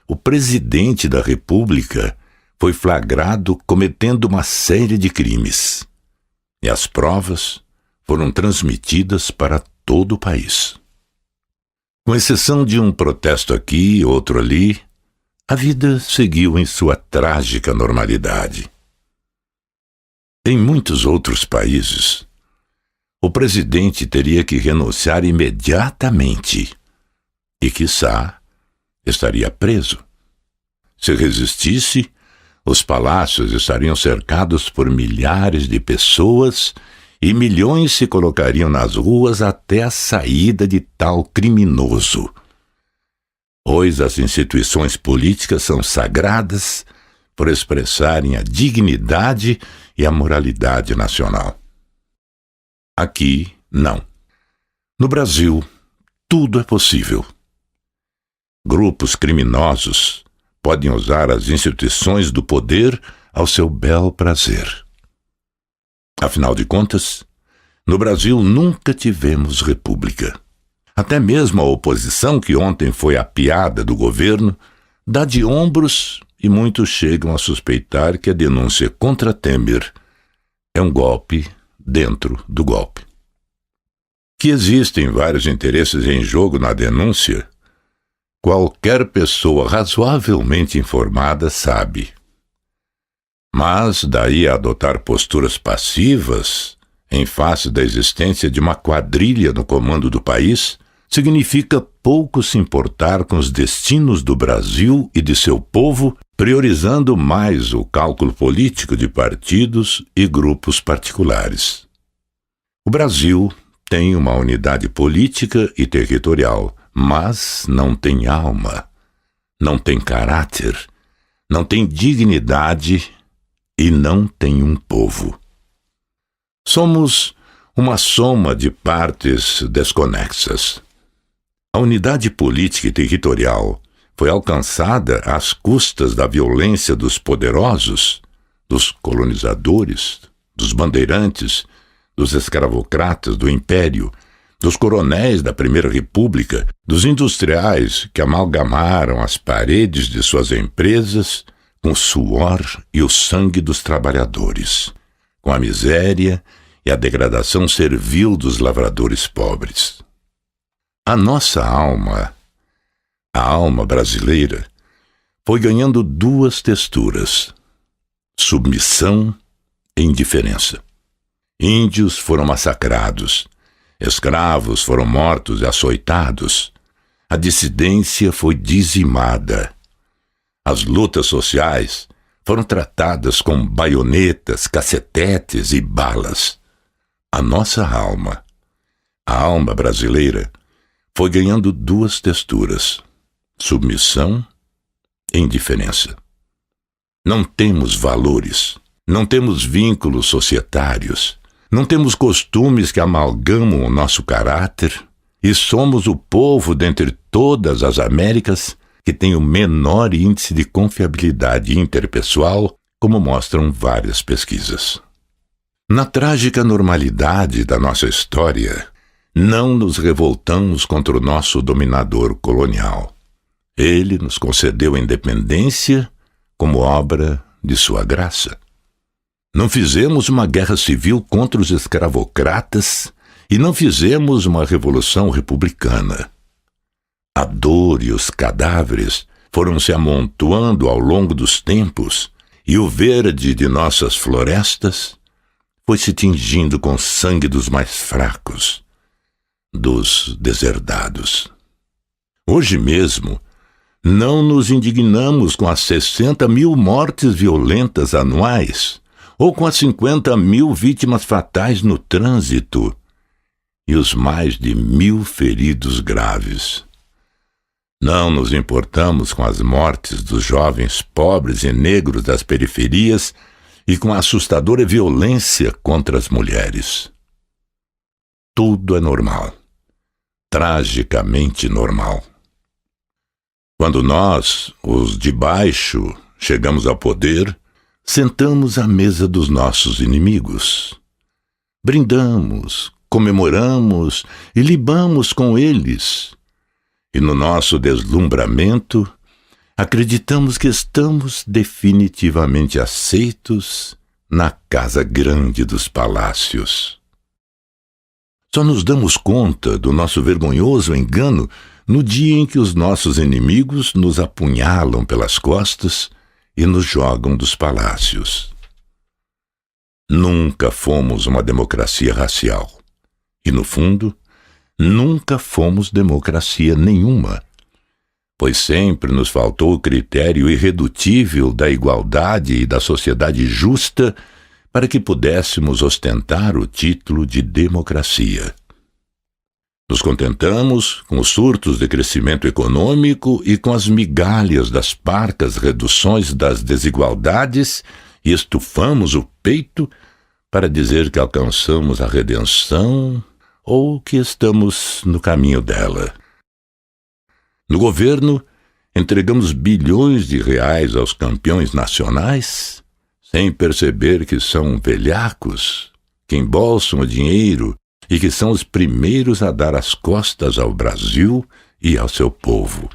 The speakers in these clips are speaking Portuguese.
o presidente da República foi flagrado cometendo uma série de crimes. E as provas foram transmitidas para todo o país. Com exceção de um protesto aqui e outro ali, a vida seguiu em sua trágica normalidade. Em muitos outros países, o presidente teria que renunciar imediatamente e, quiçá, estaria preso. Se resistisse, os palácios estariam cercados por milhares de pessoas e milhões se colocariam nas ruas até a saída de tal criminoso. Pois as instituições políticas são sagradas por expressarem a dignidade e a moralidade nacional. Aqui, não. No Brasil, tudo é possível. Grupos criminosos podem usar as instituições do poder ao seu bel prazer. Afinal de contas, no Brasil nunca tivemos república. Até mesmo a oposição, que ontem foi a piada do governo, dá de ombros e muitos chegam a suspeitar que a denúncia contra Temer é um golpe dentro do golpe. Que existem vários interesses em jogo na denúncia, qualquer pessoa razoavelmente informada sabe. Mas daí a adotar posturas passivas em face da existência de uma quadrilha no comando do país significa pouco se importar com os destinos do Brasil e de seu povo, priorizando mais o cálculo político de partidos e grupos particulares. O Brasil tem uma unidade política e territorial, mas não tem alma, não tem caráter, não tem dignidade e não tem um povo. Somos uma soma de partes desconexas. A unidade política e territorial foi alcançada às custas da violência dos poderosos, dos colonizadores, dos bandeirantes, dos escravocratas do Império, dos coronéis da Primeira República, dos industriais que amalgamaram as paredes de suas empresas com o suor e o sangue dos trabalhadores, com a miséria e a degradação servil dos lavradores pobres. A nossa alma, a alma brasileira, foi ganhando duas texturas: submissão e indiferença. Índios foram massacrados, escravos foram mortos e açoitados, a dissidência foi dizimada. As lutas sociais foram tratadas com baionetas, cacetetes e balas. A nossa alma, a alma brasileira, foi ganhando duas texturas: submissão e indiferença. Não temos valores, não temos vínculos societários, não temos costumes que amalgamam o nosso caráter e somos o povo dentre todas as Américas que tem o menor índice de confiabilidade interpessoal, como mostram várias pesquisas. Na trágica normalidade da nossa história, não nos revoltamos contra o nosso dominador colonial. Ele nos concedeu a independência como obra de sua graça. Não fizemos uma guerra civil contra os escravocratas e não fizemos uma revolução republicana. A dor e os cadáveres foram se amontoando ao longo dos tempos e o verde de nossas florestas foi se tingindo com o sangue dos mais fracos, dos deserdados. Hoje mesmo, não nos indignamos com as 60 mil mortes violentas anuais ou com as 50 mil vítimas fatais no trânsito e os mais de 1.000 feridos graves. Não nos importamos com as mortes dos jovens pobres e negros das periferias e com a assustadora violência contra as mulheres. Tudo é normal, tragicamente normal. Quando nós, os de baixo, chegamos ao poder, sentamos à mesa dos nossos inimigos. Brindamos, comemoramos e libamos com eles. E no nosso deslumbramento, acreditamos que estamos definitivamente aceitos na casa grande dos palácios. Só nos damos conta do nosso vergonhoso engano no dia em que os nossos inimigos nos apunhalam pelas costas e nos jogam dos palácios. Nunca fomos uma democracia racial. E, no fundo, nunca fomos democracia nenhuma, pois sempre nos faltou o critério irredutível da igualdade e da sociedade justa para que pudéssemos ostentar o título de democracia. Nos contentamos com os surtos de crescimento econômico e com as migalhas das parcas reduções das desigualdades e estufamos o peito para dizer que alcançamos a redenção ou que estamos no caminho dela. No governo, entregamos bilhões de reais aos campeões nacionais, sem perceber que são velhacos, que embolsam o dinheiro e que são os primeiros a dar as costas ao Brasil e ao seu povo.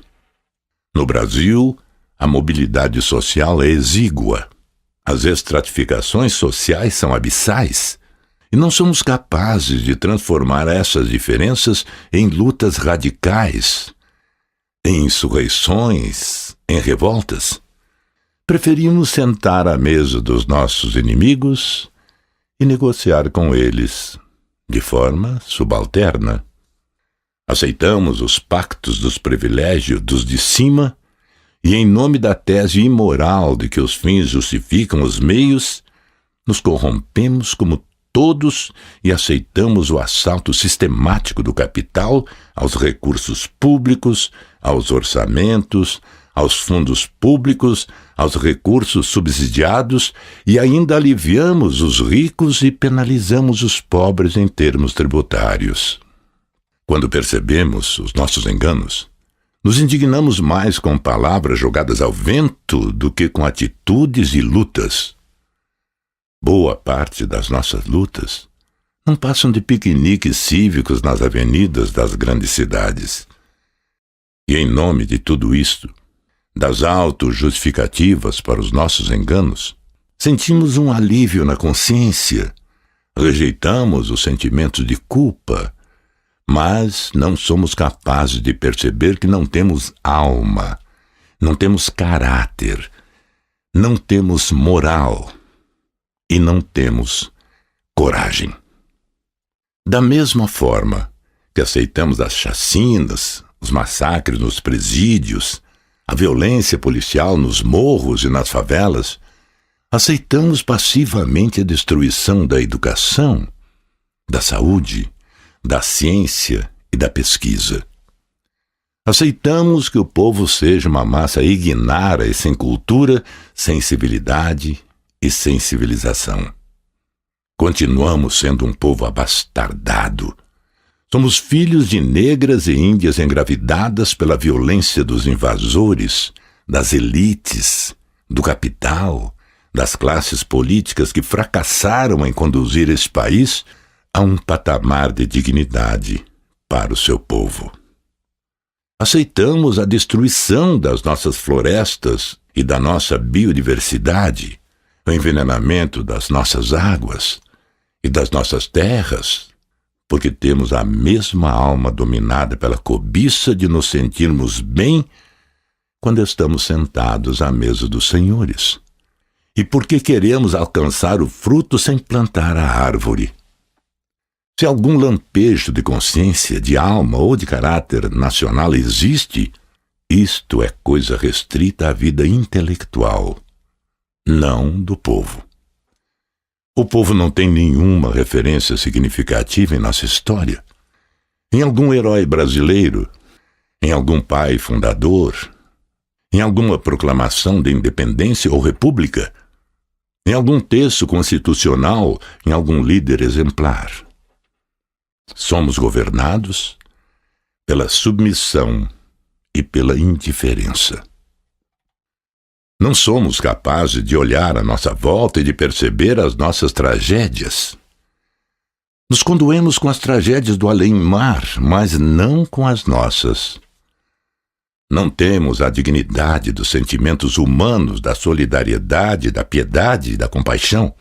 No Brasil, a mobilidade social é exígua. As estratificações sociais são abissais e não somos capazes de transformar essas diferenças em lutas radicais, em insurreições, em revoltas. Preferimos sentar à mesa dos nossos inimigos e negociar com eles de forma subalterna. Aceitamos os pactos dos privilégios dos de cima e, em nome da tese imoral de que os fins justificam os meios, nos corrompemos como todos e aceitamos o assalto sistemático do capital aos recursos públicos, aos orçamentos, aos fundos públicos, aos recursos subsidiados e ainda aliviamos os ricos e penalizamos os pobres em termos tributários. Quando percebemos os nossos enganos, nos indignamos mais com palavras jogadas ao vento do que com atitudes e lutas. Boa parte das nossas lutas não passam de piqueniques cívicos nas avenidas das grandes cidades. E em nome de tudo isto, das auto-justificativas para os nossos enganos, sentimos um alívio na consciência, rejeitamos os sentimentos de culpa, mas não somos capazes de perceber que não temos alma, não temos caráter, não temos moral e não temos coragem. Da mesma forma que aceitamos as chacinas, os massacres nos presídios, a violência policial nos morros e nas favelas, aceitamos passivamente a destruição da educação, da saúde, da ciência e da pesquisa. Aceitamos que o povo seja uma massa ignara e sem cultura, sem civilidade e sem civilização. Continuamos sendo um povo abastardado. Somos filhos de negras e índias engravidadas pela violência dos invasores, das elites, do capital, das classes políticas que fracassaram em conduzir esse país a um patamar de dignidade para o seu povo. Aceitamos a destruição das nossas florestas e da nossa biodiversidade, o envenenamento das nossas águas e das nossas terras, porque temos a mesma alma dominada pela cobiça de nos sentirmos bem quando estamos sentados à mesa dos senhores, e porque queremos alcançar o fruto sem plantar a árvore. Se algum lampejo de consciência, de alma ou de caráter nacional existe, isto é coisa restrita à vida intelectual, não do povo. O povo não tem nenhuma referência significativa em nossa história, em algum herói brasileiro, em algum pai fundador, em alguma proclamação de independência ou república, em algum texto constitucional, em algum líder exemplar. Somos governados pela submissão e pela indiferença. Não somos capazes de olhar à nossa volta e de perceber as nossas tragédias. Nos condoemos com as tragédias do além-mar, mas não com as nossas. Não temos a dignidade dos sentimentos humanos, da solidariedade, da piedade e da compaixão.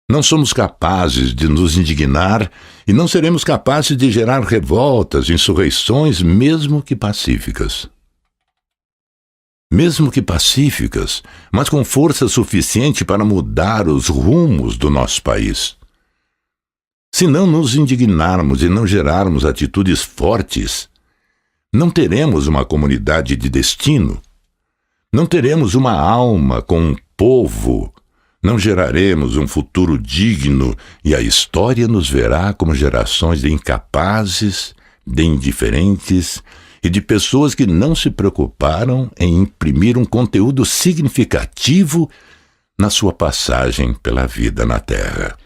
Não somos capazes de nos indignar e não seremos capazes de gerar revoltas, insurreições, mesmo que pacíficas. Mesmo que pacíficas, mas com força suficiente para mudar os rumos do nosso país. Se não nos indignarmos e não gerarmos atitudes fortes, não teremos uma comunidade de destino, não teremos uma alma com um povo, não geraremos um futuro digno e a história nos verá como gerações de incapazes, de indiferentes e de pessoas que não se preocuparam em imprimir um conteúdo significativo na sua passagem pela vida na Terra.